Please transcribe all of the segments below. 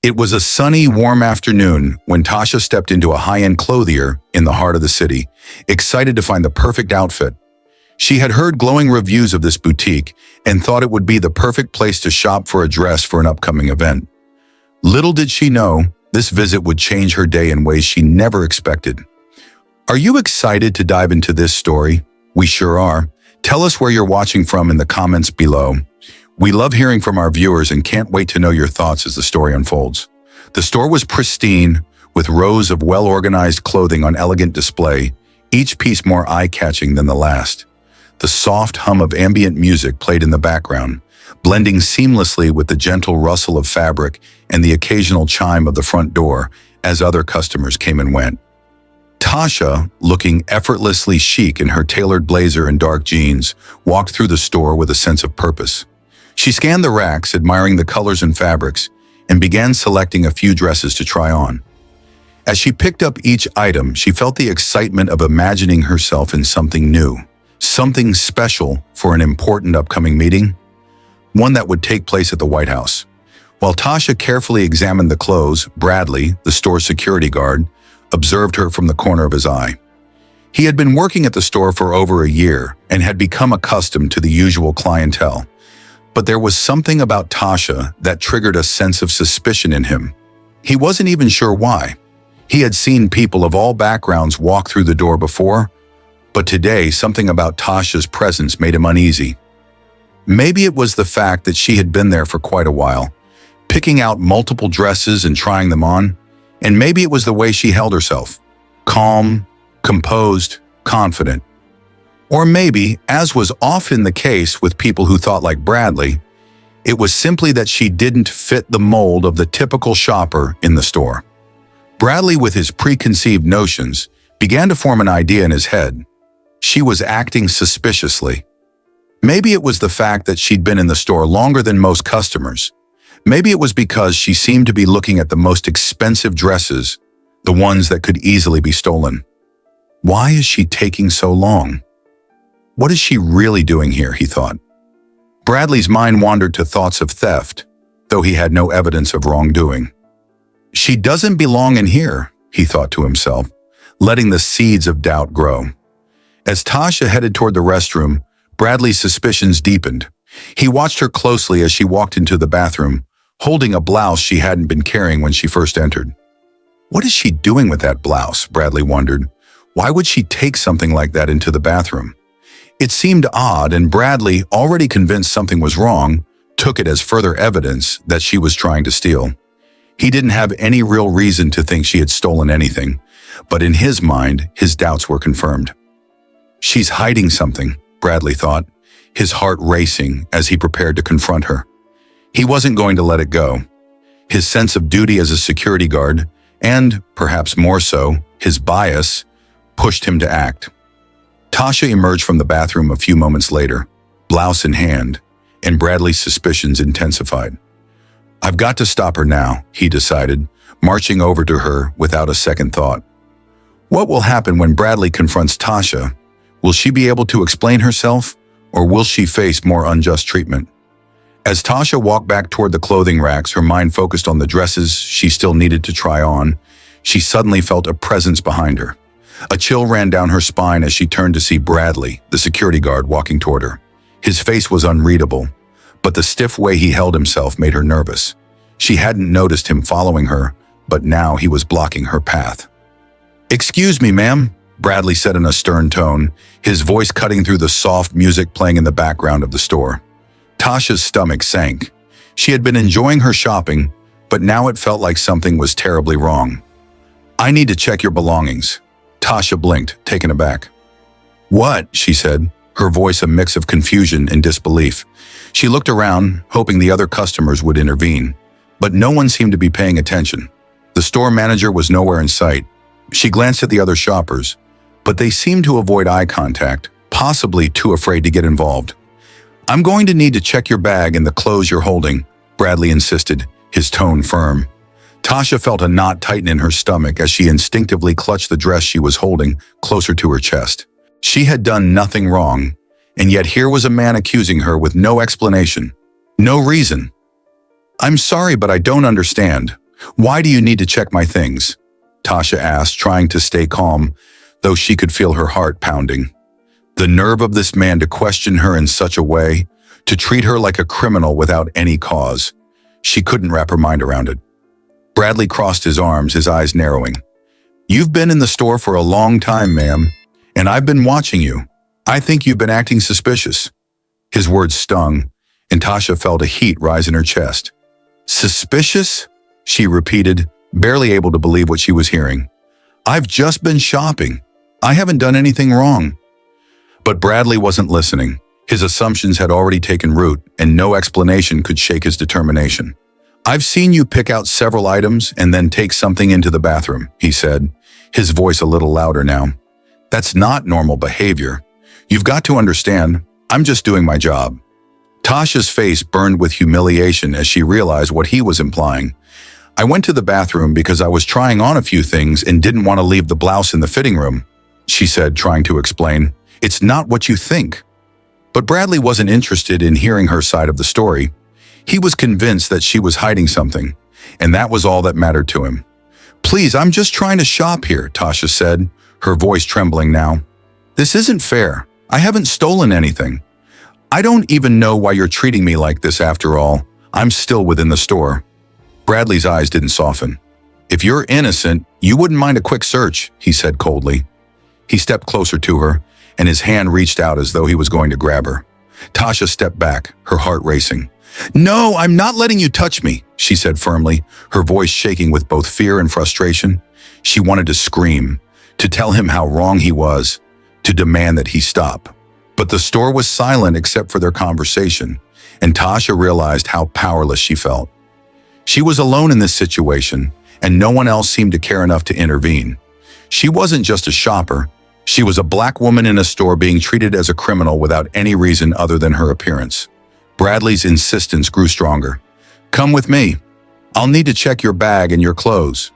It was a sunny, warm afternoon when Tasha stepped into a high-end Clothier in the heart of the city, excited to find the perfect outfit. She had heard glowing reviews of this boutique and thought it would be the perfect place to shop for a dress for an upcoming event. Little did she know, this visit would change her day in ways she never expected. Are you excited to dive into this story? We sure are. Tell us where you're watching from in the comments below. We love hearing from our viewers and can't wait to know your thoughts as the story unfolds. The store was pristine, with rows of well-organized clothing on elegant display, each piece more eye-catching than the last. The soft hum of ambient music played in the background, blending seamlessly with the gentle rustle of fabric and the occasional chime of the front door as other customers came and went. Tasha, looking effortlessly chic in her tailored blazer and dark jeans, walked through the store with a sense of purpose. She scanned the racks, admiring the colors and fabrics, and began selecting a few dresses to try on. As she picked up each item, she felt the excitement of imagining herself in something new, something special for an important upcoming meeting, one that would take place at the White House. While Tasha carefully examined the clothes, Bradley, the store's security guard, observed her from the corner of his eye. He had been working at the store for over a year and had become accustomed to the usual clientele. But there was something about Tasha that triggered a sense of suspicion in him. He wasn't even sure why. He had seen people of all backgrounds walk through the door before, but today something about Tasha's presence made him uneasy. Maybe it was the fact that she had been there for quite a while, picking out multiple dresses and trying them on, and maybe it was the way she held herself, calm, composed, confident. Or maybe, as was often the case with people who thought like Bradley, it was simply that she didn't fit the mold of the typical shopper in the store. Bradley, with his preconceived notions, began to form an idea in his head. She was acting suspiciously. Maybe it was the fact that she'd been in the store longer than most customers. Maybe it was because she seemed to be looking at the most expensive dresses, the ones that could easily be stolen. Why is she taking so long? What is she really doing here, he thought. Bradley's mind wandered to thoughts of theft, though he had no evidence of wrongdoing. She doesn't belong in here, he thought to himself, letting the seeds of doubt grow. As Tasha headed toward the restroom, Bradley's suspicions deepened. He watched her closely as she walked into the bathroom, holding a blouse she hadn't been carrying when she first entered. What is she doing with that blouse, Bradley wondered. Why would she take something like that into the bathroom? It seemed odd, and Bradley, already convinced something was wrong, took it as further evidence that she was trying to steal. He didn't have any real reason to think she had stolen anything, but in his mind, his doubts were confirmed. She's hiding something, Bradley thought, his heart racing as he prepared to confront her. He wasn't going to let it go. His sense of duty as a security guard, and, perhaps more so, his bias, pushed him to act. Tasha emerged from the bathroom a few moments later, blouse in hand, and Bradley's suspicions intensified. I've got to stop her now, he decided, marching over to her without a second thought. What will happen when Bradley confronts Tasha? Will she be able to explain herself, or will she face more unjust treatment? As Tasha walked back toward the clothing racks, her mind focused on the dresses she still needed to try on, she suddenly felt a presence behind her. A chill ran down her spine as she turned to see Bradley, the security guard, walking toward her. His face was unreadable, but the stiff way he held himself made her nervous. She hadn't noticed him following her, but now he was blocking her path. "Excuse me, ma'am," Bradley said in a stern tone, his voice cutting through the soft music playing in the background of the store. Tasha's stomach sank. She had been enjoying her shopping, but now it felt like something was terribly wrong. "I need to check your belongings." Tasha blinked, taken aback. "What?" she said, her voice a mix of confusion and disbelief. She looked around, hoping the other customers would intervene, but no one seemed to be paying attention. The store manager was nowhere in sight. She glanced at the other shoppers, but they seemed to avoid eye contact, possibly too afraid to get involved. "I'm going to need to check your bag and the clothes you're holding," Bradley insisted, his tone firm. Tasha felt a knot tighten in her stomach as she instinctively clutched the dress she was holding closer to her chest. She had done nothing wrong, and yet here was a man accusing her with no explanation, no reason. "I'm sorry, but I don't understand," Why do you need to check my things? Tasha asked, trying to stay calm, though she could feel her heart pounding. The nerve of this man to question her in such a way, to treat her like a criminal without any cause. She couldn't wrap her mind around it. Bradley crossed his arms, his eyes narrowing. You've been in the store for a long time, ma'am, and I've been watching you. I think you've been acting suspicious. His words stung, and Tasha felt a heat rise in her chest. Suspicious? She repeated, barely able to believe what she was hearing. I've just been shopping. I haven't done anything wrong. But Bradley wasn't listening. His assumptions had already taken root, and no explanation could shake his determination. I've seen you pick out several items and then take something into the bathroom, he said, his voice a little louder now. That's not normal behavior. You've got to understand, I'm just doing my job. Tasha's face burned with humiliation as she realized what he was implying. I went to the bathroom because I was trying on a few things and didn't want to leave the blouse in the fitting room, she said, trying to explain. It's not what you think. But Bradley wasn't interested in hearing her side of the story. He was convinced that she was hiding something, and that was all that mattered to him. Please, I'm just trying to shop here, Tasha said, her voice trembling now. This isn't fair. I haven't stolen anything. I don't even know why you're treating me like this after all. I'm still within the store. Bradley's eyes didn't soften. If you're innocent, you wouldn't mind a quick search, he said coldly. He stepped closer to her, and his hand reached out as though he was going to grab her. Tasha stepped back, her heart racing. No, I'm not letting you touch me, she said firmly, her voice shaking with both fear and frustration. She wanted to scream, to tell him how wrong he was, to demand that he stop. But the store was silent except for their conversation, and Tasha realized how powerless she felt. She was alone in this situation, and no one else seemed to care enough to intervene. She wasn't just a shopper. She was a black woman in a store being treated as a criminal without any reason other than her appearance. Bradley's insistence grew stronger. Come with me. I'll need to check your bag and your clothes.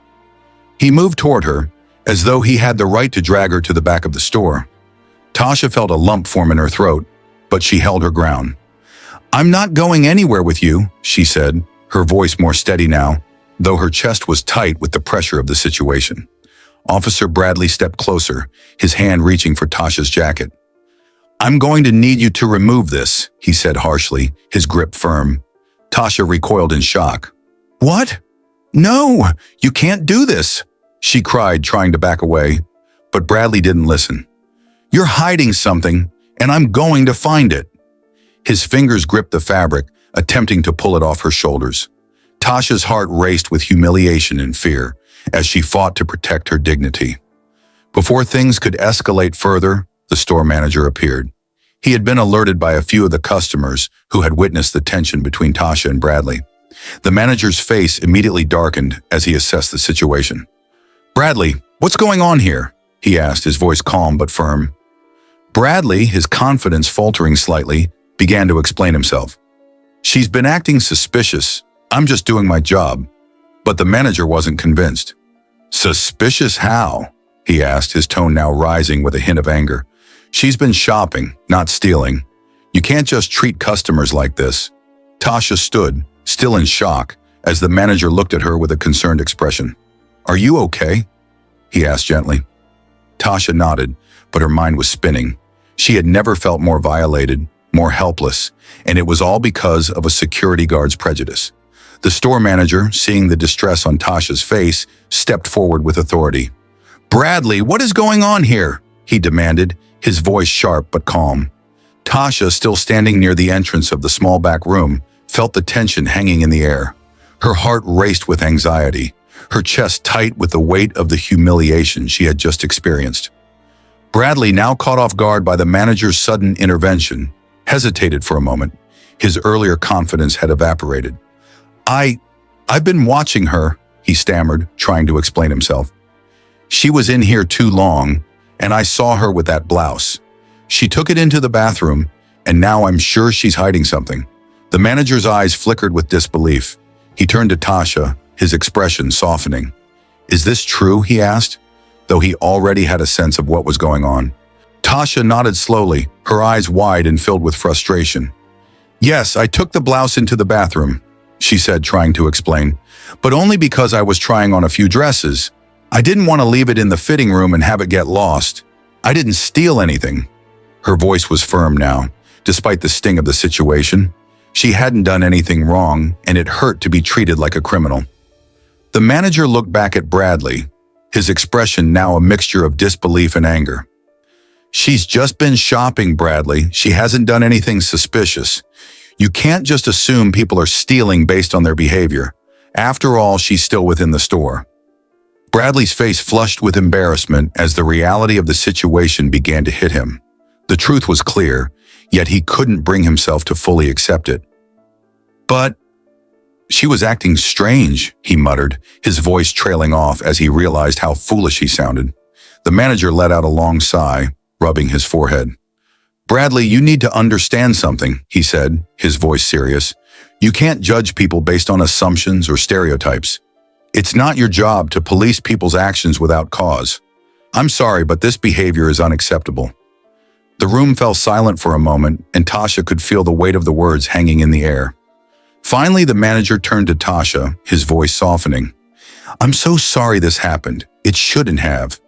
He moved toward her, as though he had the right to drag her to the back of the store. Tasha felt a lump form in her throat, but she held her ground. I'm not going anywhere with you, she said, her voice more steady now, though her chest was tight with the pressure of the situation. Officer Bradley stepped closer, his hand reaching for Tasha's jacket. I'm going to need you to remove this, he said harshly, his grip firm. Tasha recoiled in shock. What? No, you can't do this, she cried, trying to back away. But Bradley didn't listen. You're hiding something, and I'm going to find it. His fingers gripped the fabric, attempting to pull it off her shoulders. Tasha's heart raced with humiliation and fear as she fought to protect her dignity. Before things could escalate further, the store manager appeared. He had been alerted by a few of the customers who had witnessed the tension between Tasha and Bradley. The manager's face immediately darkened as he assessed the situation. Bradley, what's going on here? He asked, his voice calm but firm. Bradley, his confidence faltering slightly, began to explain himself. She's been acting suspicious. I'm just doing my job. But the manager wasn't convinced. Suspicious how? He asked, his tone now rising with a hint of anger. She's been shopping, not stealing. You can't just treat customers like this. Tasha stood, still in shock, as the manager looked at her with a concerned expression. Are you okay? He asked gently. Tasha nodded, but her mind was spinning. She had never felt more violated, more helpless, and it was all because of a security guard's prejudice. The store manager, seeing the distress on Tasha's face, stepped forward with authority. Bradley, what is going on here? He demanded, his voice sharp but calm. Tasha, still standing near the entrance of the small back room, felt the tension hanging in the air. Her heart raced with anxiety, her chest tight with the weight of the humiliation she had just experienced. Bradley, now caught off guard by the manager's sudden intervention, hesitated for a moment. His earlier confidence had evaporated. I've been watching her, he stammered, trying to explain himself. She was in here too long, and I saw her with that blouse. She took it into the bathroom, and now I'm sure she's hiding something. The manager's eyes flickered with disbelief. He turned to Tasha, his expression softening. Is this true? He asked, though he already had a sense of what was going on. Tasha nodded slowly, her eyes wide and filled with frustration. Yes, I took the blouse into the bathroom, she said, trying to explain. but only because I was trying on a few dresses. I didn't want to leave it in the fitting room and have it get lost. I didn't steal anything." Her voice was firm now, despite the sting of the situation. She hadn't done anything wrong, and it hurt to be treated like a criminal. The manager looked back at Bradley, his expression now a mixture of disbelief and anger. "She's just been shopping, Bradley. She hasn't done anything suspicious. You can't just assume people are stealing based on their behavior. After all, she's still within the store." Bradley's face flushed with embarrassment as the reality of the situation began to hit him. The truth was clear, yet he couldn't bring himself to fully accept it. "But she was acting strange," he muttered, his voice trailing off as he realized how foolish he sounded. The manager let out a long sigh, rubbing his forehead. "Bradley, you need to understand something," he said, his voice serious. "You can't judge people based on assumptions or stereotypes. It's not your job to police people's actions without cause. I'm sorry, but this behavior is unacceptable." The room fell silent for a moment, and Tasha could feel the weight of the words hanging in the air. Finally, the manager turned to Tasha, his voice softening. "I'm so sorry this happened. It shouldn't have.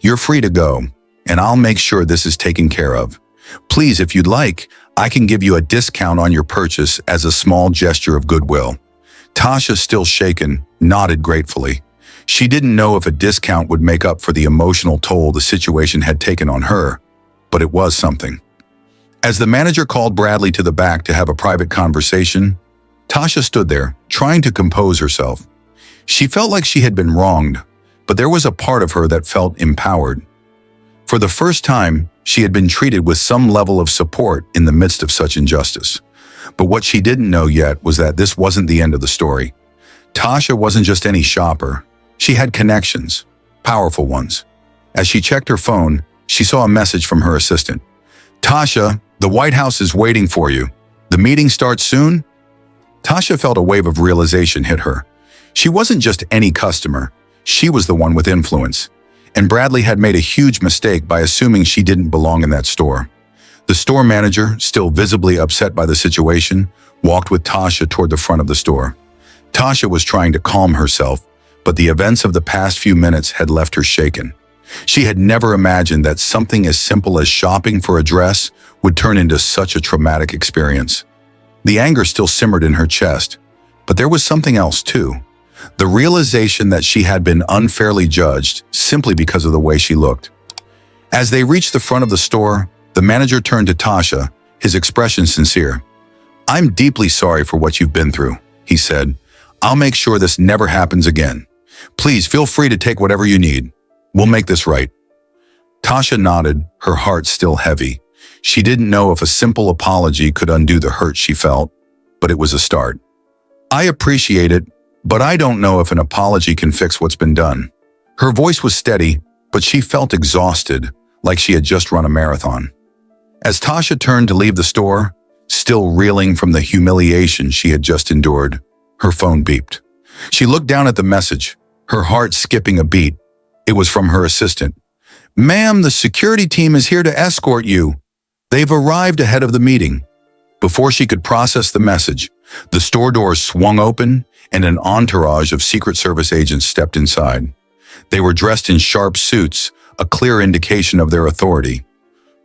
You're free to go, and I'll make sure this is taken care of. Please, if you'd like, I can give you a discount on your purchase as a small gesture of goodwill." Tasha, still shaken, nodded gratefully. She didn't know if a discount would make up for the emotional toll the situation had taken on her, but it was something. As the manager called Bradley to the back to have a private conversation, Tasha stood there, trying to compose herself. She felt like she had been wronged, but there was a part of her that felt empowered. For the first time, she had been treated with some level of support in the midst of such injustice. But what she didn't know yet was that this wasn't the end of the story. Tasha wasn't just any shopper. She had connections, powerful ones. As she checked her phone, she saw a message from her assistant. "Tasha, the White House is waiting for you. The meeting starts soon?" Tasha felt a wave of realization hit her. She wasn't just any customer. She was the one with influence. And Bradley had made a huge mistake by assuming she didn't belong in that store. The store manager, still visibly upset by the situation, walked with Tasha toward the front of the store. Tasha was trying to calm herself, but the events of the past few minutes had left her shaken. She had never imagined that something as simple as shopping for a dress would turn into such a traumatic experience. The anger still simmered in her chest, but there was something else too. The realization that she had been unfairly judged simply because of the way she looked. As they reached the front of the store, the manager turned to Tasha, his expression sincere. "I'm deeply sorry for what you've been through," he said. "I'll make sure this never happens again. Please feel free to take whatever you need. We'll make this right." Tasha nodded, her heart still heavy. She didn't know if a simple apology could undo the hurt she felt, but it was a start. "I appreciate it, but I don't know if an apology can fix what's been done." Her voice was steady, but she felt exhausted, like she had just run a marathon. As Tasha turned to leave the store, still reeling from the humiliation she had just endured, her phone beeped. She looked down at the message, her heart skipping a beat. It was from her assistant. "Ma'am, the security team is here to escort you. They've arrived ahead of the meeting." Before she could process the message, the store doors swung open and an entourage of Secret Service agents stepped inside. They were dressed in sharp suits, a clear indication of their authority.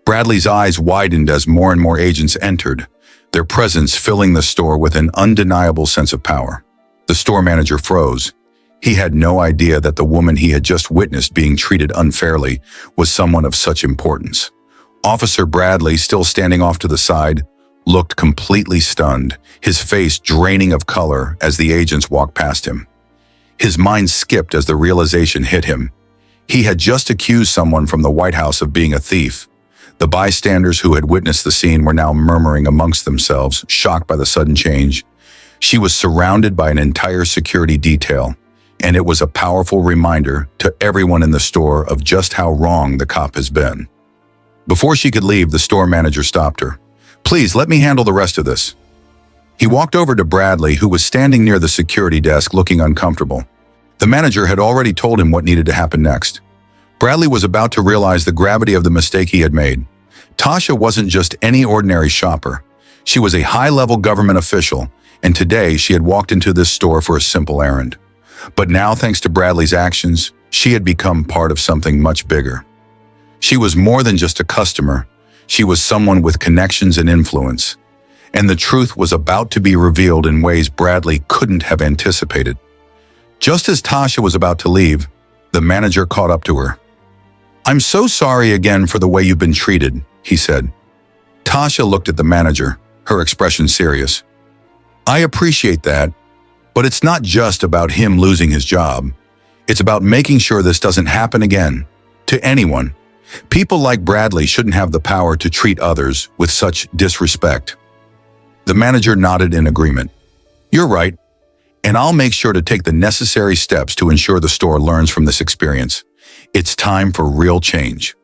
Bradley's eyes widened as more and more agents entered, their presence filling the store with an undeniable sense of power. The store manager froze. He had no idea that the woman he had just witnessed being treated unfairly was someone of such importance. Officer Bradley, still standing off to the side, looked completely stunned, his face draining of color as the agents walked past him. His mind skipped as the realization hit him. He had just accused someone from the White House of being a thief. The bystanders who had witnessed the scene were now murmuring amongst themselves, shocked by the sudden change. She was surrounded by an entire security detail, and it was a powerful reminder to everyone in the store of just how wrong the cop has been. Before she could leave, the store manager stopped her. "Please, let me handle the rest of this." He walked over to Bradley, who was standing near the security desk looking uncomfortable. The manager had already told him what needed to happen next. Bradley was about to realize the gravity of the mistake he had made. Tasha wasn't just any ordinary shopper. She was a high-level government official, and today she had walked into this store for a simple errand. But now, thanks to Bradley's actions, she had become part of something much bigger. She was more than just a customer. She was someone with connections and influence. And the truth was about to be revealed in ways Bradley couldn't have anticipated. Just as Tasha was about to leave, the manager caught up to her. "I'm so sorry again for the way you've been treated," he said. Tasha looked at the manager, her expression serious. "I appreciate that, but it's not just about him losing his job. It's about making sure this doesn't happen again, to anyone. People like Bradley shouldn't have the power to treat others with such disrespect." The manager nodded in agreement. "You're right, and I'll make sure to take the necessary steps to ensure the store learns from this experience. It's time for real change."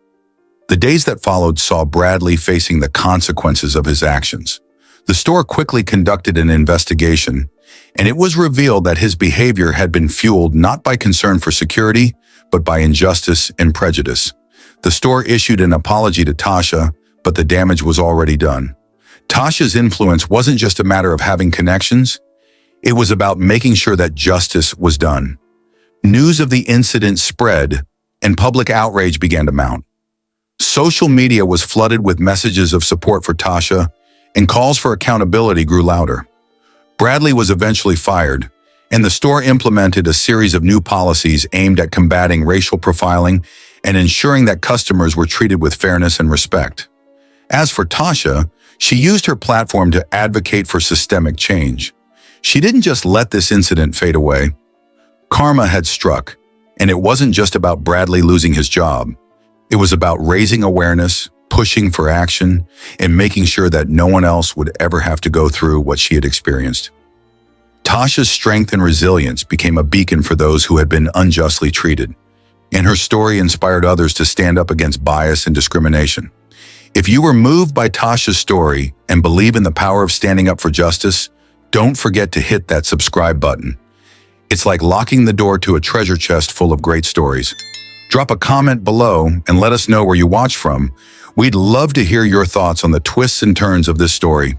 The days that followed saw Bradley facing the consequences of his actions. The store quickly conducted an investigation, and it was revealed that his behavior had been fueled not by concern for security, but by injustice and prejudice. The store issued an apology to Tasha, but the damage was already done. Tasha's influence wasn't just a matter of having connections, it was about making sure that justice was done. News of the incident spread, and public outrage began to mount. Social media was flooded with messages of support for Tasha, and calls for accountability grew louder. Bradley was eventually fired, and the store implemented a series of new policies aimed at combating racial profiling and ensuring that customers were treated with fairness and respect. As for Tasha, she used her platform to advocate for systemic change. She didn't just let this incident fade away. Karma had struck, and it wasn't just about Bradley losing his job. It was about raising awareness, pushing for action, and making sure that no one else would ever have to go through what she had experienced. Tasha's strength and resilience became a beacon for those who had been unjustly treated, and her story inspired others to stand up against bias and discrimination. If you were moved by Tasha's story and believe in the power of standing up for justice, don't forget to hit that subscribe button. It's like locking the door to a treasure chest full of great stories. Drop a comment below and let us know where you watch from. We'd love to hear your thoughts on the twists and turns of this story.